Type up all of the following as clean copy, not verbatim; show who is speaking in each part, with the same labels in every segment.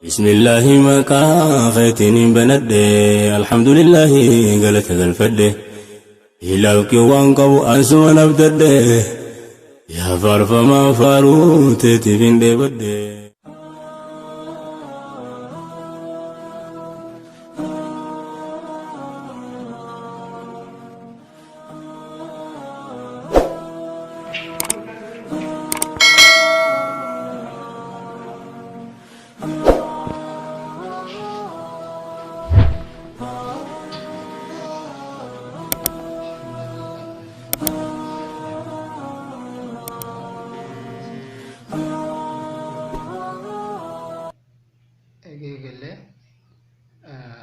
Speaker 1: بسم الله ما كافتني بنده الحمد لله قالت هذا الفده هلالك وانقو أسوأ نبتده يا فارف ما فاروت تفين دي بده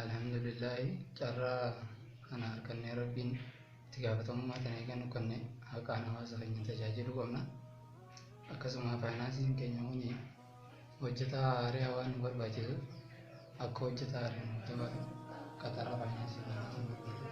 Speaker 2: Alhamdulillah cara kana harkanne rabbiin itti gaafatamummaa kana eegannu kanne haqaan hawaasa keenya tajaajilu qabna. Akkasuma faayinaansiin keenya kuni hojjetaa haaraa waan nu barbaachisuuf akka hojjetaa haaraa nu dabalu qaxaraa faayinaansii kanatti nu barbaachisa.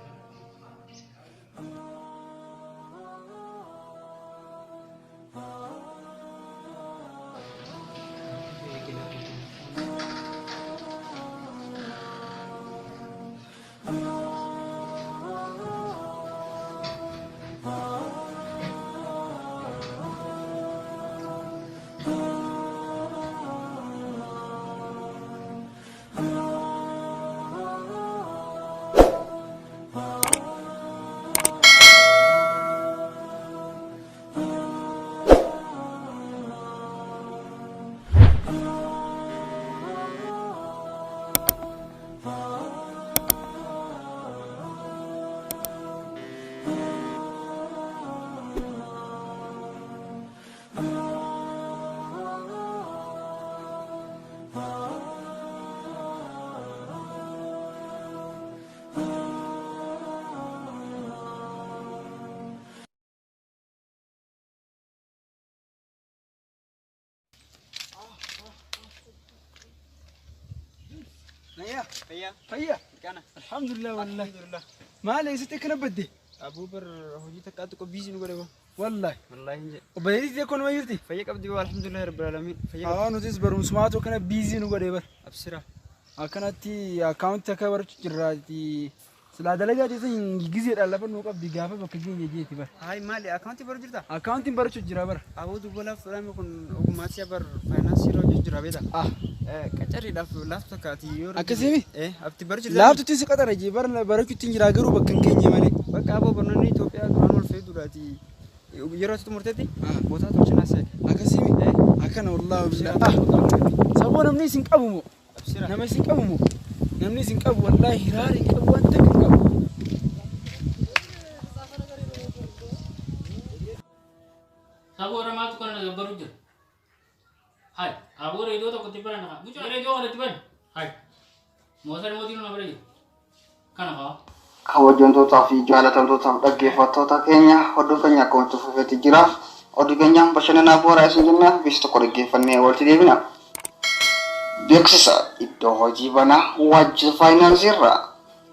Speaker 3: هيا
Speaker 4: كان
Speaker 3: الحمد لله والله
Speaker 4: الحمد لله
Speaker 3: ما لي ستك نبدي
Speaker 4: ابو بر هوجي تقاتو بيزي نغريبا
Speaker 3: والله
Speaker 4: والله
Speaker 3: وبيتي يكون ما يرتي
Speaker 4: فيك ابدي والحمد لله رب العالمين فيك
Speaker 3: انا تسبر مسماتو كان بيزي نغريبا
Speaker 4: ابشرا
Speaker 3: اكنتي اكاونت تكبرت جراتي سلا دلغا دي غيزي دالف نو قب دغافه بكجين يجيتي بر
Speaker 4: هاي مالي اكاونتي برجرتا
Speaker 3: اكاونتي برچ جرا بر
Speaker 4: ابو دوبلا فرام كون اوغماتيا بر فاينانسي روج جرا بيتا كچري لاف تكاتي يور
Speaker 3: اكسيمي
Speaker 4: ابتي برجر
Speaker 3: لافتو تي سقطر جي بر برچ تنجرا غرو بكن كيني مالي
Speaker 4: بقى ابو برنوني اثيوبيا كرانول فيدوراتي يروت تمرتتي بوتاتوچنا سي
Speaker 3: اكسيمي اكن والله بالله سبو نمني سنقبمو
Speaker 4: ابشرا
Speaker 3: نمي سنقبمو نمني سنقب والله هراري قبو انت كنقب
Speaker 5: Abu ramatu kana na baru je. Hai, abu radio to kutipan na. Bujo radio wala tipan. Hai. Mosar modi no nabare. Kana ha.
Speaker 2: Kabajamtootaa fi jaalatamtootaaf dhaggeeffattoota keenya hordoftoota akkuma tufufeetti jira. Oduu keenya bashannanaa bu'uuraa isin jenna bifa tokko dhaggeeffannee walitti deebina. Beeksisa iddoo hojii banaa waajjira faayinaansii irraa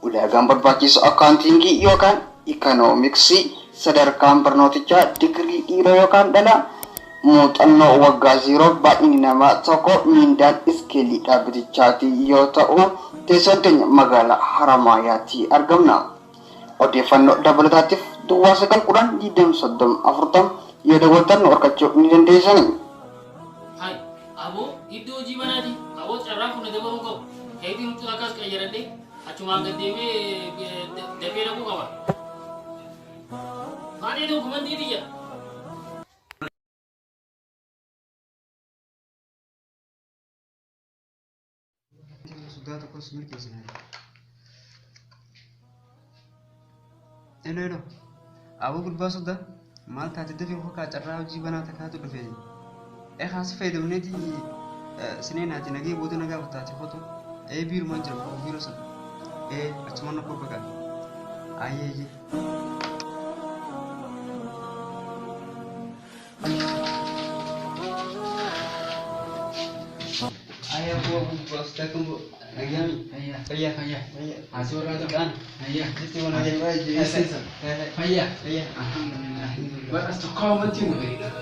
Speaker 2: ulaagaan barbaachisu akkaantingii yookaan ikoonomiksii sadarkaan barnootichaa digirii dhiira yookaan dhala muuxannoo waggaa 0 baay'inni namaa tokko miindaan iskeelii dhaabbatichaati yoo ta'u teessoon keenya magaalaa Haramaayaatti argamna. Odeeffannoo dabalataatiif duwwaa 910 yoo daawwattan nu argachuu ni dandeessan.
Speaker 5: Hai, abu iddoo hojii banaati. Abu carraa kun dabaluu qabu. Heetiin nuti akkas qayyaradhee achumaan gad deemee dafee dhaquu qaba. Maali dokumentii diyya?
Speaker 4: sudah takut sendiri kesini. Eno, abu gurba sudah. Mal tadi tu fikir kau cara uji bana tak tu dufai. Khas faedah ni di sini nanti nagi bodoh naga utah foto. Biru manjur, biru sah. Cuma nak kau pegang. Ayah. Ayah bos tunggu lagi kami. Ayah. Asal orang kan. Ayah. Jadi mana dia? Ayah. Alhamdulillah.
Speaker 3: بس تقاوم انت وغيرك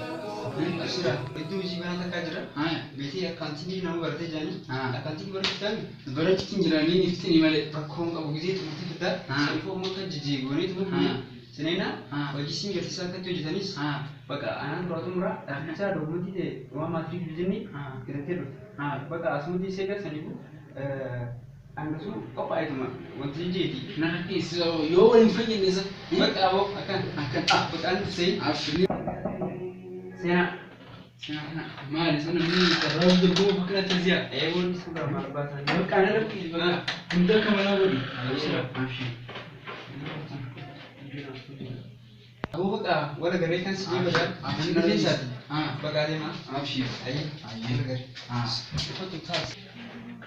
Speaker 4: Asira itu uji mana tak kajar? Beti akanti ni nama berarti jani. Akanti berarti jani. Berarti kinjirani itu ni malah prakkom kamu gizi tu mesti kita. Selfo muka jiji goni tu punya. Senena, bagi sini kita sangat tu jenis. Baka anak berarti murah. Kita dulu di rumah matri jenis. Kita tiru. Baka asmu di segar senibu. Anda su apa itu mah? Wanti jadi.
Speaker 3: Nanti so yo yang punya ni sah.
Speaker 4: Baka awak akan. Baka anda say.
Speaker 3: Asli.
Speaker 4: Sena.
Speaker 3: Mari sana ni terus berbuat pakai terziah.
Speaker 4: Ewan sudah malah bahasa.
Speaker 3: Baka ada lagi. Untuk kemana budi?
Speaker 4: Asira.
Speaker 3: Asli.
Speaker 4: Aku baka wala gare kan sih badan. Ini dia sah. Baka dia mah.
Speaker 3: Asli.
Speaker 4: Ayo. Ayo gare. Itu tu tas.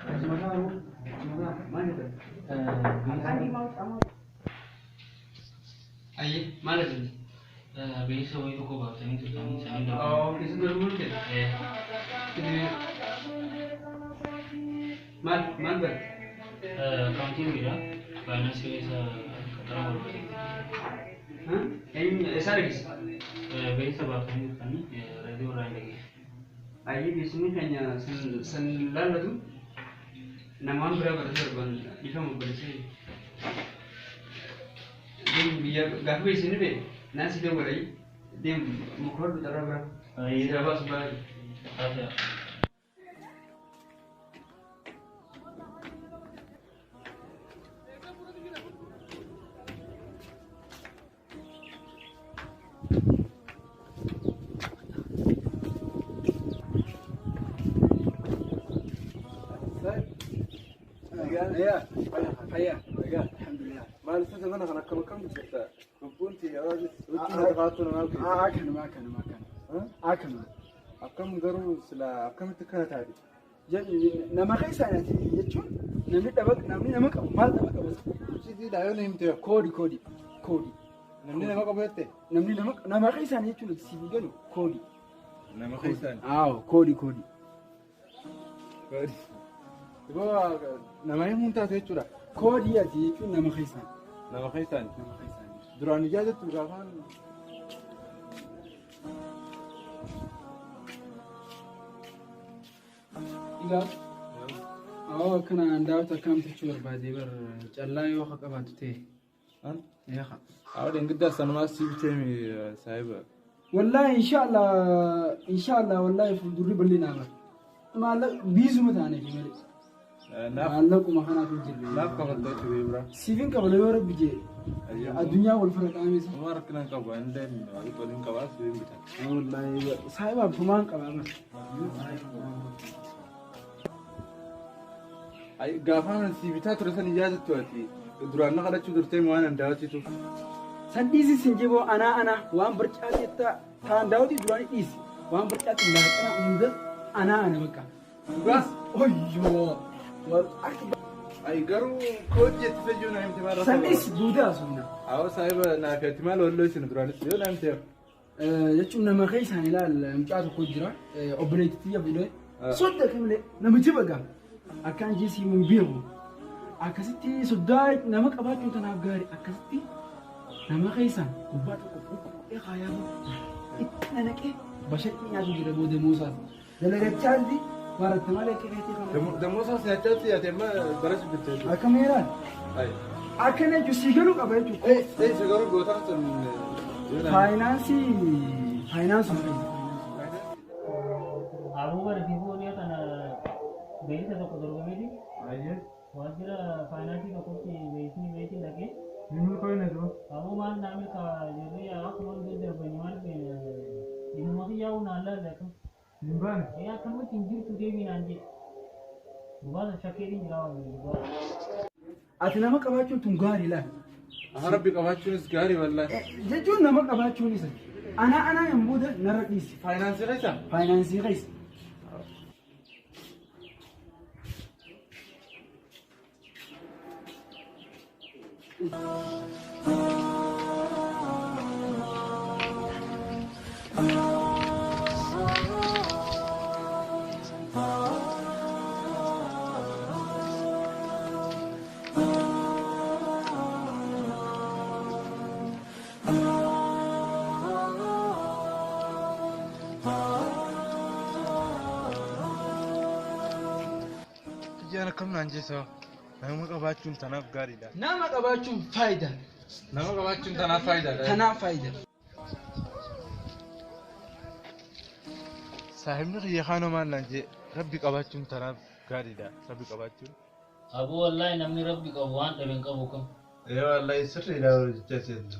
Speaker 4: Semoga mana tu? Ayo, mana tu?
Speaker 5: Besok itu kau bawa sini tu sini sini dah.
Speaker 4: Oh, kisah dulu kan? Ini mal ber.
Speaker 5: Accounting bila finance bisa katakan berapa?
Speaker 4: Ini esar lagi.
Speaker 5: Besok bawa sini sini radio orang lagi.
Speaker 4: Ayo di sini hanya senlan tu. Nama berapa tu ban? Itu mau bersih. Dia biar gak di sini be. Nasi dia boleh. Dia mukor tu cara berapa? Iya, apa sebab?
Speaker 5: Ada.
Speaker 3: يا حيا الحمد لله
Speaker 6: ما لسه زمان أنا كم جبت كنتي يا راجل وأنت تقاطعنا ما
Speaker 3: أكن
Speaker 6: أكم قروس لا أكم تكنت هذه
Speaker 3: nama kai sana ti yachun nami dabak nami nama ka mal dabak bas
Speaker 6: سيدي لا يوم يمتى
Speaker 3: kodi
Speaker 6: نمني ما قبلته
Speaker 3: namni nama kai sana yachun si gano kodi
Speaker 6: نما خيسان
Speaker 3: kodi
Speaker 6: يبغى نما يوم أنت تيجورا
Speaker 3: kodi ya ti yachun nama kai sana
Speaker 6: نما خيسان دراني جالت برافان
Speaker 3: iga kana ndawta kam ta ciwar ba dai bar challayo haka ba tute ya ha
Speaker 6: أود إن قدر سنوات سيبتمي سايبة
Speaker 3: wallahi insha Allah wallahi fu durri ballina ba ma Allah bizu mutane bi mare
Speaker 6: ناف
Speaker 3: Allah kuma hana ku jirbe
Speaker 6: ناف كم تدوت بيبرا
Speaker 3: sivin ka bala yoro bije a dunya wal farqa amisa
Speaker 6: ما ركنا كم عندنا يقولون كواس بيمتى
Speaker 3: wallahi sai ba fuman ka ba
Speaker 6: أي قافان سيبتها ترسل إجازة تواتي درانا قد تشدرتي موانا داوتي تو
Speaker 3: sandisi sinjebo ana wan barcati ta kan dawdi durani is wan barcati la kana unda ana baka
Speaker 6: بس
Speaker 3: oyyo wal akbar
Speaker 6: أي قرو كود يتفجون هم تمارا
Speaker 3: sandis buda sunna
Speaker 6: أو سايبة نافع تمال ولا يسون درانا سيو نام تيو
Speaker 3: yachu nama kai sani la mchatu ko jira oblate tiya bude sodda kamle nama jibaga akan jisi mun biyo akasiti sodda nama qabatu tana gari akasiti nama kai san kubata ko e khaya itna nake bashaki ya jira bude musa dalaga chaldi mara tamale ke kete
Speaker 6: دموسا سيأتي يا تما برش بتجو
Speaker 3: akamera
Speaker 6: أي
Speaker 3: akane ju sigaru qabaytu ko
Speaker 6: أي سيجارو غوتان سن
Speaker 3: finance
Speaker 5: Abu berfiku dia tanah beli satu kotor kami
Speaker 6: أيه
Speaker 5: wajib finance itu kopi beli lagi.
Speaker 6: نمل كوين هذا
Speaker 5: Abu mana namanya jadi ya aku mau jadi penyuan ini masih jauh nala lekas.
Speaker 6: نبان
Speaker 5: Ya kamu tinggi tu dia nanti. Bukan syakirin jauh.
Speaker 3: ati nama qabatu tungari la
Speaker 6: أنا ربي قبضت سكاري والله
Speaker 3: jechuun nama qabaachuun isa ana yommuu narra dhiisi
Speaker 6: فاينانس ليس
Speaker 3: faayinaansii keessa
Speaker 6: أنا كم نانجسه أنا ما قبضت تناف قاري ده
Speaker 3: نعم قباچون فايدة
Speaker 6: أنا ما قبضت تناف فايدة
Speaker 3: تنا فايدة
Speaker 6: صاحبنا خي خانو ما نانجي ربي قبضت تناف قاري ده ربي قبضت
Speaker 5: أبو والله نمني ربي قوان تبين قبوكم
Speaker 6: إيه والله يسر إلى جسد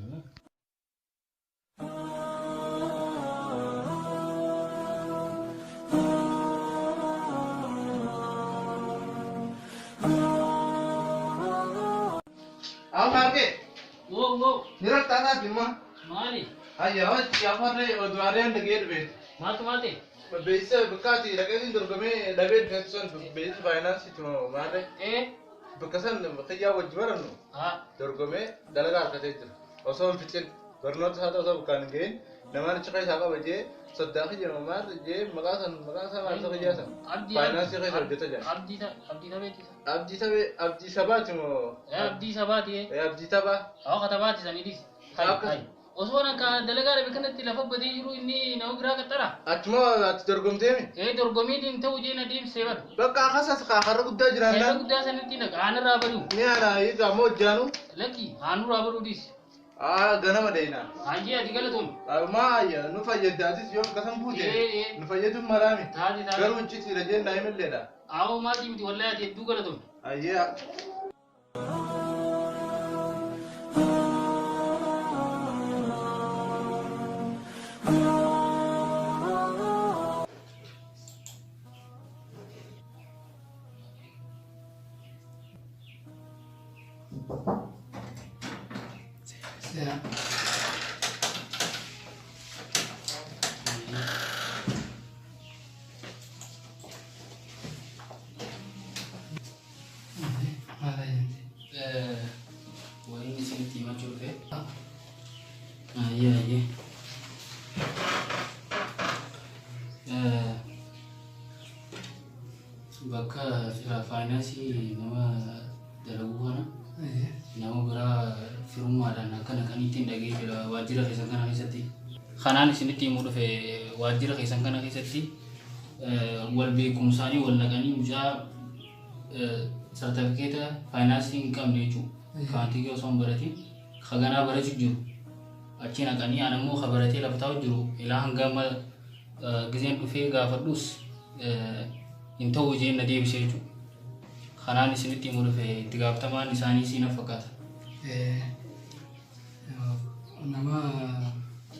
Speaker 2: Aku marke.
Speaker 5: वो
Speaker 2: Nirak tana bima.
Speaker 5: माली
Speaker 6: أيه يا فرني ودوارين دقير بيت
Speaker 5: माते
Speaker 6: بيس بكاتي لكن درقمي دبيت فنسون بيس فاينانس تو ماله
Speaker 5: إيه
Speaker 6: بكسن بخيا وجبرنو
Speaker 5: ها
Speaker 6: درقمي دلقا كتير وصوم فتن برنوت هذا صوب كان جين نمان شقي ساقا بجي صدقي جنو مار جي مقاسن ما سقي جاسم فاينانس خير جتا جا
Speaker 5: عبدي تا بيتي
Speaker 6: عبدي سبات مو
Speaker 5: عبدي سباتي
Speaker 6: عبدي تبا
Speaker 5: أو كتباتي سنيديس هاي وصورنا كدلقا بكنا تلفا بدي يرو إني نوغرا كترا
Speaker 6: أتمو أتدرقم تيمي
Speaker 5: إيه درقمي دين تو جينا ديم سيبر
Speaker 6: بقى خاصة خارج قد جران
Speaker 5: سيبر قد سنتي نك أنا رابرو
Speaker 6: نيانا يجا مو جانو
Speaker 5: لكي أنا رابرو ديس
Speaker 6: غنا مدينة
Speaker 5: هاجي أتقال
Speaker 6: ما يا نفاجأ داتيس يوم قسم بودي
Speaker 5: إيه
Speaker 6: نفاجأ مرامي
Speaker 5: تادي
Speaker 6: قالوا نشيت رجال نايم الليلة
Speaker 5: أو ما تيجي ولا تدو قال
Speaker 6: أيه
Speaker 5: وين سنتي ما تشوفه iya bakka fira finance nama dalagu kana nama bira firummaadhaan akkana kan ittiin dhagee jira waajjira keessan kana keessatti kanaan isinitti himuu dhufe waajjira keessan kana keessatti wal beekumsaanii wal naqanii mucaa sartifikeeta faayinaansii hin qabne jechuudha kaantii osoo hin baratiin kaganaa barachuu jiru achiin haqanii aan ammoo kabaratee lafataa jiru ilaa hanga amma gizeen dhufee gaafadhus hin ta'u jeen na deebisee jechuudha kanaan isinitti himuu dhufe itti gaafatamaan isaanii siina fakkaata.
Speaker 3: Nama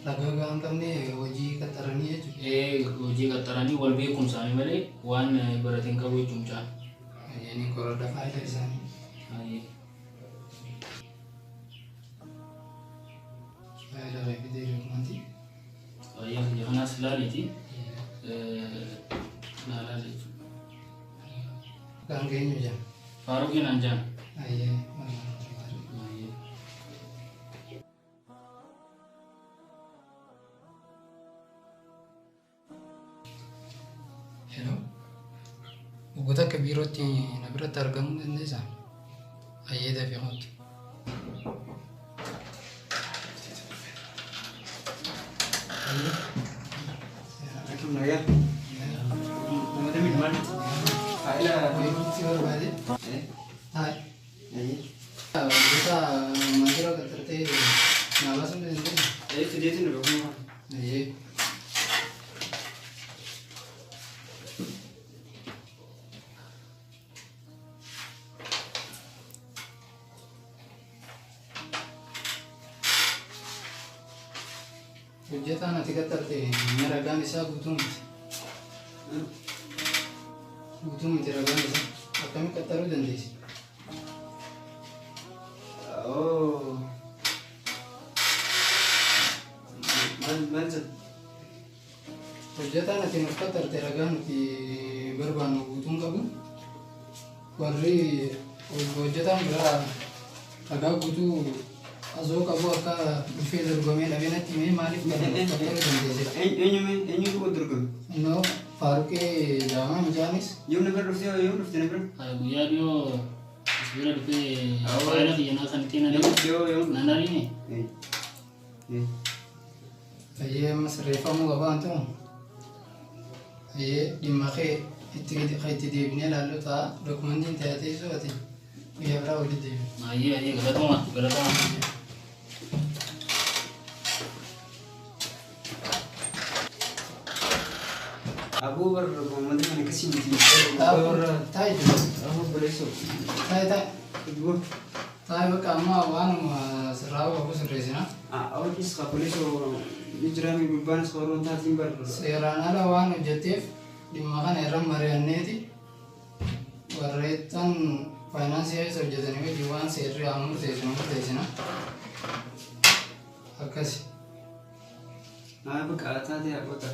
Speaker 3: ragaa hin qabne hojii qaxaranii jechuudha.
Speaker 5: Hojii qaxaranii wal beekumsaanii malee waan barateen qabu jechuun mucaan.
Speaker 3: Inni korodda faayidaa isaanii. Faayidaa reefitee beekumanti.
Speaker 5: Kanaas ilaaliiti. Ilaalaa jechuudha.
Speaker 3: Kan keenyu jaan.
Speaker 5: Faaruqiin aan jaan.
Speaker 3: Hello. Uguta ke biirootti na biratti argamuu dandeessaa? Ayyeeda fi hooti.
Speaker 2: Akim naya. Namanya minuman. Aila.
Speaker 3: Si barbaade? Hai. Uguta mandira kattarte naabasuu dandeessaa?
Speaker 2: Sedih sih nih bang.
Speaker 3: Ayyee. Hojjetaan ati qaxarte inni ragaan isaa guutuu miti. Guutuu miti ragaan isaa. Akkamitti qaxaruu dandeessi?
Speaker 2: Oh. Mana?
Speaker 3: Hojjetaan ati nuuf qaxarte ragaan nuti barbaannu guutuun qabu. Warri hojjetaan biraa ragaa guutuu azoo qabu akka dhufee dorgomee dhabeenatti mee maaliif qaxaruu dandeessira?
Speaker 2: Eenyu kok dorgom?
Speaker 3: Innoo Faaruqee Jaamaa Mijaanis
Speaker 2: Yom never rufti never.
Speaker 5: Guyyaa dhiyoo bira dhufee faayina xiyyanaa sanatti nandarini.
Speaker 3: ayyee ammas reeffamuu qabaan ta'u ayyee dhimma kee
Speaker 7: خيتي دي بني لالو تا دوكمنتين تاتي سوتي ويا برا ولي دي
Speaker 5: هي غلطوما
Speaker 4: أبو بر دوكمنتين أنا كسي متي
Speaker 7: تاي
Speaker 4: أبو بليسو
Speaker 7: تاي
Speaker 4: تقول
Speaker 7: تاي بقى أما وانا سراو أبو سريسنا
Speaker 4: أول كيس خبريسو يجرامي ببانس خورون تاتين بر
Speaker 7: سيرانا لا وانا جتيف لما كان يرم مريانيتي وريتان فاينانسيال سوجتني وجوان سيري عمر تيسنا أكاسي
Speaker 4: أنا بقى تاتي أبوتا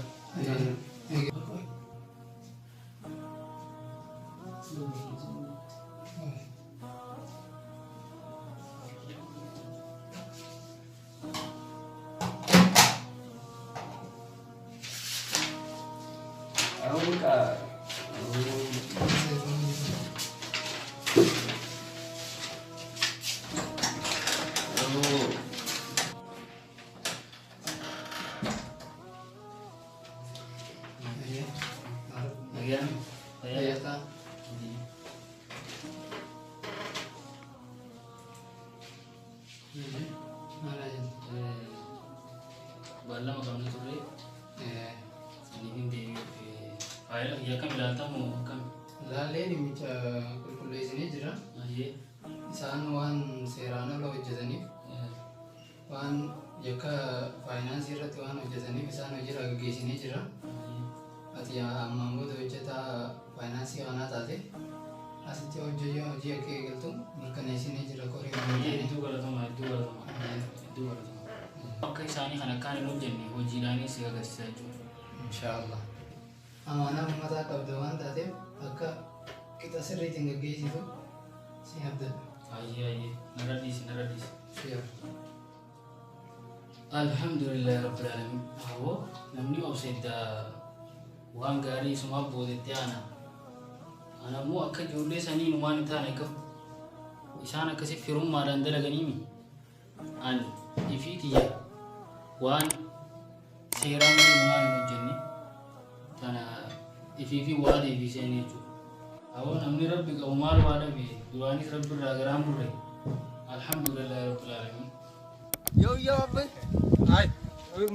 Speaker 5: Bala makamna turre. Sini di file ya kam ilaalta mo kam.
Speaker 7: Laalee nimicha qulqulleessinee jira. Isaan waan seeraan ala hojjetaniif waan yakka faayinaansii irratti waan hojjetaniif isaan hojiirra gaggeessinee jira. Ati ammaan booda hojjetaa faayinaansii kanaa taate asitti hojii akka eegaltu mirkaneessinee jira koree
Speaker 5: Hedduu galatama. Akka isaanii kan akkaan hin hojjenne hojiidhaanis si agarsiisaa jechuudha.
Speaker 7: Inshaallah. Amaanaa uummataa qabda waan taateef akka qixa sirriitiin gaggeessitu si abdadha.
Speaker 5: Ayyee narra dhiisi.
Speaker 7: Siyaa.
Speaker 5: Alhamdulillah rabbil alamin. Hawoo namni obsedda waan gaarii isumaaf boodetti ana immoo akka ijoollee saniin waan hin taane qabu. Isaan akkasi firummaadhaan dalaganiimi. Ani ifii tiyya waan seeraan waan hin hojjenne tana ifii waa deebisee jechuudha. Hawoo namni rabbi qabu maal waa dhabe duraanis rabbi irraa garaan burre. Alhamdulillah rabbil alamin.
Speaker 2: Yo abbe.
Speaker 8: Ay,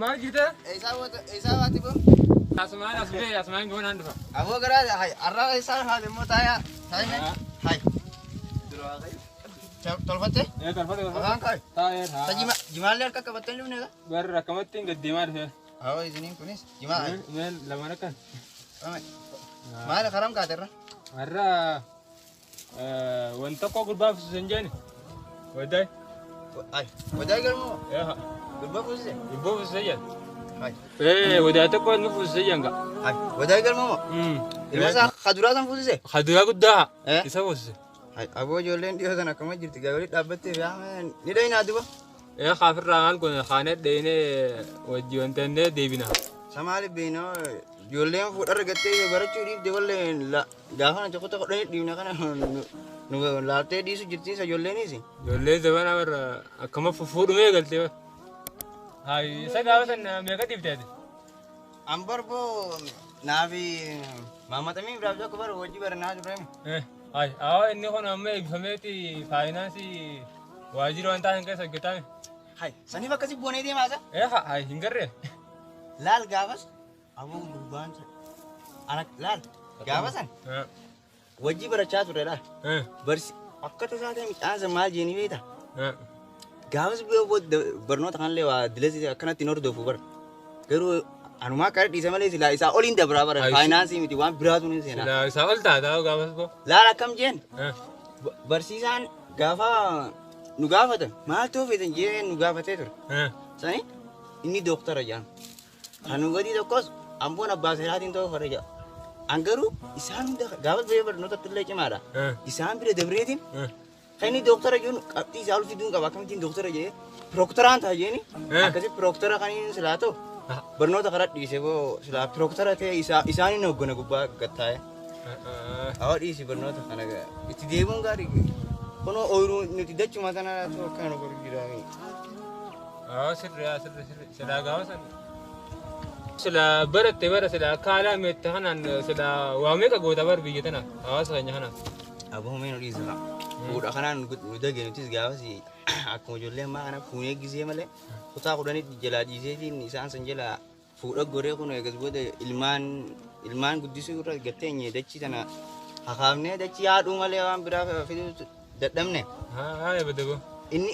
Speaker 8: maal jirta?
Speaker 2: Isa waati bo.
Speaker 8: Asmaan goon handufa.
Speaker 2: Abo gara hay arra isa haade mo taya. Tayne. Hay. Tolfate?
Speaker 8: Tolfate.
Speaker 2: Kan kai.
Speaker 8: Taa'ee haa.
Speaker 2: Jimaal harka qabatanii dhufne ga?
Speaker 8: Barra akkamattiin gaddeemaa dhufe.
Speaker 2: Hawoo isiniin kunis jimaal.
Speaker 8: Meel lamaan akkan.
Speaker 2: Maal karam kaaterra?
Speaker 8: Har'a wanta koo gurbaaf sun jeeni. Wadaay.
Speaker 2: Ay, wadaay galmoo.
Speaker 8: Yaa.
Speaker 2: Gurba fuusise.
Speaker 8: Gurba fuusise jeen.
Speaker 2: Hay.
Speaker 8: Wadaay tokko nu fuusise jeen ga.
Speaker 2: Hay, wadaay galmoo. Ilma isaa kaduraa san fuusise.
Speaker 8: Kaduraa guddaa. Isa fuusise.
Speaker 2: Hay, aboo ijoolleen dhiyoo sana akkama jirti gaawolii dhaabbattee yaa ni dhayinaa duba.
Speaker 8: Kaafirraa maal kun kaanee dhayinee wajji wanta innee deebina.
Speaker 2: Samaali beenoo ijoolleen fuudharra gattee barachuu dhiifte wallee gaafa tokko hodhanii dhiibna kana nu laaltee dhiisu jirti isa ijoolleenis.
Speaker 8: Ijoolleen zabana barra akkama fuudhumee galtee. Hay isa gaafa san meeqa dhiifteeti?
Speaker 2: An barboo naafi maammatamii biraaf tokko bara hojii baranaa turreemu.
Speaker 8: Hay inni kun amma eebbifameeti faayinaansii waajjira wantaa hin keessa hojjetame.
Speaker 2: Hay saniif akkasii boonee deemaa isa?
Speaker 8: Hay hin garree.
Speaker 2: Laal gaafas aboo gurbaan ana laal gaafa san wajjii barachaa ture laal. Barsi akka tasaa ta'e midhaansa maal jeenii beektaa? Gaafas barnoota kanallee waa dilasi akkanatti hin hordofu bara. Garuu anumaa akka dhiisa malee silaa isaa oliin dabraa bara faayinaansii miti waan biraatu ni seenaa.
Speaker 8: Silaa isaa ol taataa gaafas boo.
Speaker 2: Laal akkam jeen barsiisaan gaafa nu gaafatan maal ta'uu feetan jee nu gaafatee ture. Sani inni dooktara jedhama. Kan nu gadi tokkos amboon abbaa seeraatiin ta'uu fara jedha. An garuu isaan hunda gaafas ba'ee barnoota illee cimaadha. Isaan bira dabreetiin kan inni dooktara jedhu qabxii isaa ol fiduun qaba akkamittiin dooktara jedhee piroktoraan ta'a jeeni akkasii piroktara kan inni silaa ta'u barnoota karaa dhiisee boo silaa piroktara ta'e isaaniin hoggana gubbaa gattaa'e. Awwa dhiisi barnoota kana itti deemuun gaarii kunoo ooyiruu nuti dachuma sana kan nu gurguraami.
Speaker 8: Sirrii silaa gaafa san Sila berat bara sila kala metahanan sila wame ka gota bar biyetana awas kanya hana.
Speaker 9: Abu Humain Riza. Udah kanan udah gini tuh segala sih. Aku jualnya mah karena punya gizi malah. Kita aku udah nih jalan gizi di nisan senjala. Fuda gore aku nih kesebut ilman gudisi udah getenya daci tanah. Hakamnya daci adu malah berapa video dadam nih.
Speaker 8: Ha ya betul.
Speaker 9: Ini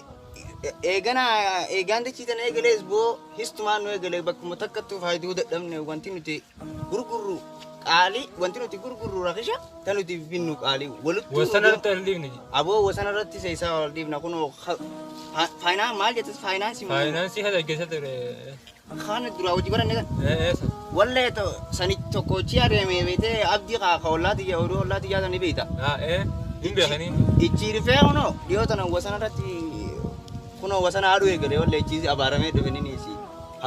Speaker 9: eegan daci tanah egales bo histuman egale bak mutakatu faidu dadam nih wanti nuti guru Ali wanti nuti guru rakisha tanu ti binnu Ali walut
Speaker 8: Wasanar terliv nih.
Speaker 9: abo wasanar ratti sai sa liv na kuno finance mal jetus finance
Speaker 8: Finance hada gesa tere.
Speaker 9: khana dura waji baran ne
Speaker 8: Esa.
Speaker 9: walle to sani to ko chiare me bete abdi ka khawlati ya odo lati ya ni beta
Speaker 8: Imbe khani.
Speaker 9: ichiri fe ono dio tana wasanar ratti kuno wasana adu egale walle chizi abarame de benini si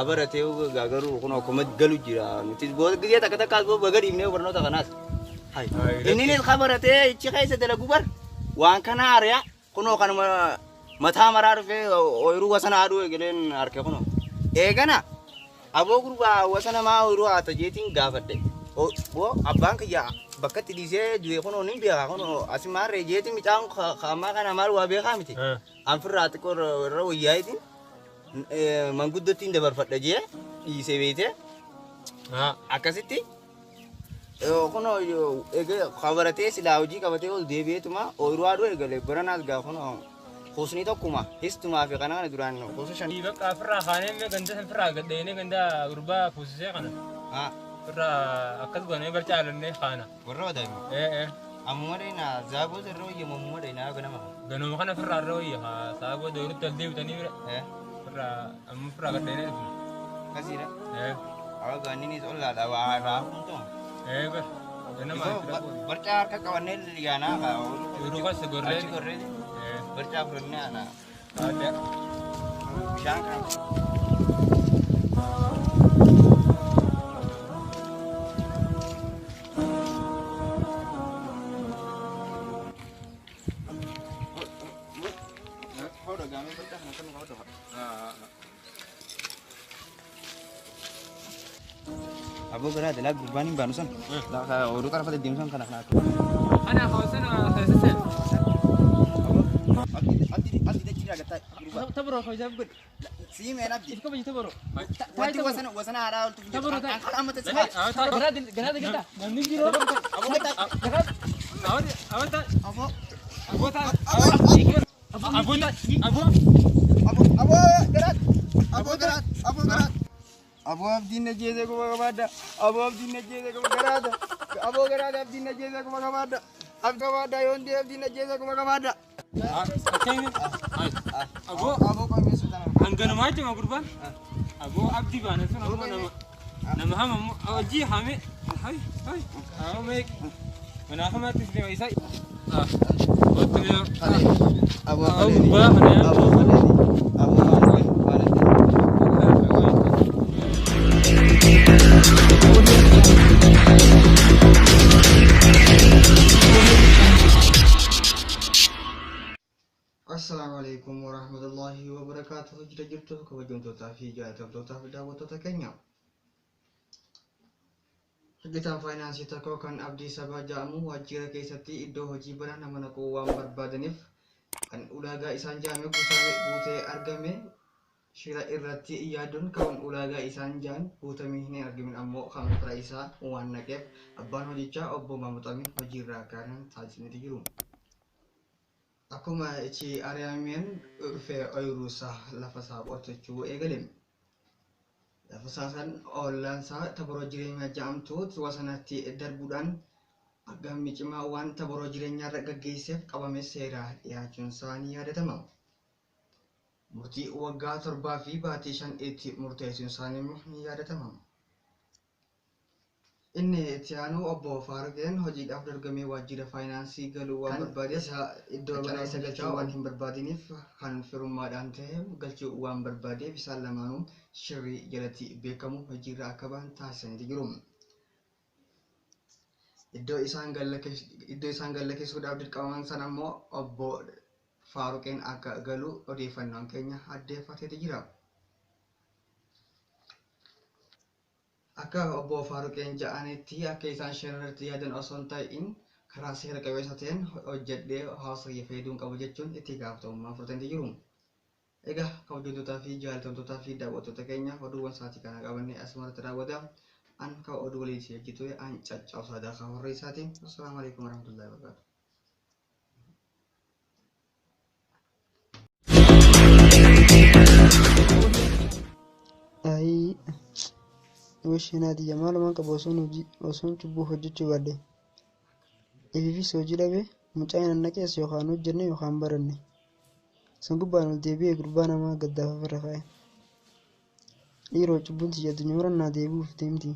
Speaker 9: abarate u gagaru kuno komat galu jira nuti bo giya takata kalbo bagari ne Barnota kanas hai ini ne khabarate chi khaisa de la gubar wan kana arya kuno kan mata marar fe oiru wasana adu egalen arke kuno egana abo gurba wasana ma oiru ata jetin gafade o bo abanka ya bakati dise duwe kuno nimbe kuno asimare jetin mitang khama kana maru abe khamiti amfrat ko ro yaiti manguddotiin dabarfadha jee dhiisee beete akkasitti kuno egaa qabaratee silaa hojii qabatee ol deebi'eetuma ooyiruu aduu eegale baranaas gaa kuno kuusni tokkuma histumaa fi kana duraan kuusa shan.
Speaker 8: Bakka firraa kaanee mee ganda firraa gadheenee ganda gurbaa kuusisee kana. Firraa akkas goonee barcaalannee kaana.
Speaker 9: Warra wadaayima. Amma dheena zaaboo irra wayya mammoo dheena ganama.
Speaker 8: Ganuma kana firraa irra wayya saaboo doorutti al deebitanii bira. Amma firraa gadheenee dhufne.
Speaker 9: Kasiidha. Awa gaanni tollaa dhabaa raafuun
Speaker 8: bar. Ganama
Speaker 9: barcaa harka qabannee liyaanaa kaa.
Speaker 8: Yeroo kasi gorree.
Speaker 9: Achi gorree. Barcaa fudhannee ana.
Speaker 8: Adda.
Speaker 9: Bishaan kan. Abu gerak adalah gurbani banusan. Lah urut apa tadi dimsum kana kana.
Speaker 8: Ana khawsana khasasa.
Speaker 9: Ati dah ciri agak tak.
Speaker 8: Tabro khawjab gud.
Speaker 9: Si mana abdi.
Speaker 8: Isko bayi tabro.
Speaker 9: Wati wasana ada untuk.
Speaker 8: Tabro tak.
Speaker 9: Angkat amat
Speaker 8: Gerak kita. Nanti jiro.
Speaker 9: Abu tak.
Speaker 8: Gerak. Awak tak. Abu tak. Abu tak.
Speaker 9: Abu gerak. Abu abdi najeze ko bagabada. Abu abdi najeze ko bagarada. Abu garada abdi najeze ko bagabada. Abgabada yondi abdi najeze ko bagabada. Abu kami sudah.
Speaker 8: Anggan macam kurban. Abu abdi bana sun abu nama ham aji hame. Hai. Mek. Mana khamat tislim Isa.
Speaker 9: Abu Assalamualaikum warahmatullahi wabarakatuh. Jirtu kabajamtoota fi jaallatamtoota fi daawwattoota keenya. Hojjetaan faayinaansii tokko kan Abdii Sabaa jedhamu waajjira keessatti iddoo hojii bana nama naquu waan barbaadaniif kan ulaagaa isaan jedhame guutee argame shira irratti yaaduun kan ulaagaa isaan jedhan guutamee hin argamin ammoo kan fira isaa waan naqeef abbaan hojichaa obbo Maamutamin hojiirraa kaanan taasisaniiti jiru. Akkuma ichi ari'ameen dhufee ooyiruusaa lafa isaa qotachuu eegale. Lafa isaa san ollaansaa tabaroo jireenyaa jedhamtuut wasanatti darbuudhaan argamni cimaa waan tabaroo jireenyaarra gaggeesseef qabame seeraa dhiyaachuun isaa ni yaadatama. Murtii waggaa 7 fi baatii 5 itti murteessuun isaanii immoo ni yaadatama. Inni itti aanu obbo Faarugeen hojiidhaaf dorgomee waajjira faayinaansii galuu waan barbaadeef iddoo mana isa galchuu waan hin barbaadiniif kan firummaadhaan ta'e galchuu waan barbaadeef isaan lamaanuu shirrii jalatti beekamu hojiirra akka ba'an taasisanii jiru. Iddoo isaan gallakeessuudhaaf dirqaman sana immoo obbo Faarugeen akka galu odeeffannoon keenya addeeffateeti jira.
Speaker 2: akka obbo Faaruqeen ja'anitti akka isaan shanarratti yaadan osoo hin ta'in karaa seera qabeessa ta'een hojjedhee hawaasa kiyya fayyaduun qabu jechuun itti gaafatamummaa fudhatanii jiru. Egaa kabajamtootaa fi jaallatamtootaa fi daawwattoota keenya oduuwwan sa'aatii kana qabannee asumarratti raawwata. An ka oduu waliin si hojjetu an caccabsaa daakaa warra isaatiin. Assalaamu alaikum warahmatullahi wabarakatuh.
Speaker 10: Ai wishinaati jamaa lamaan qaba osoon cubbuu hojjechuu baadde. Ififis hojii dhabe mucaan anna keessa yookaan hojjenne yookaan baranne. San gubbaan ol deebi'ee gurbaa namaa gaddaafa irra kaa'e. Dhiiroo cubbuun tiyya addunyaa marannaa deebi'uuf deemti.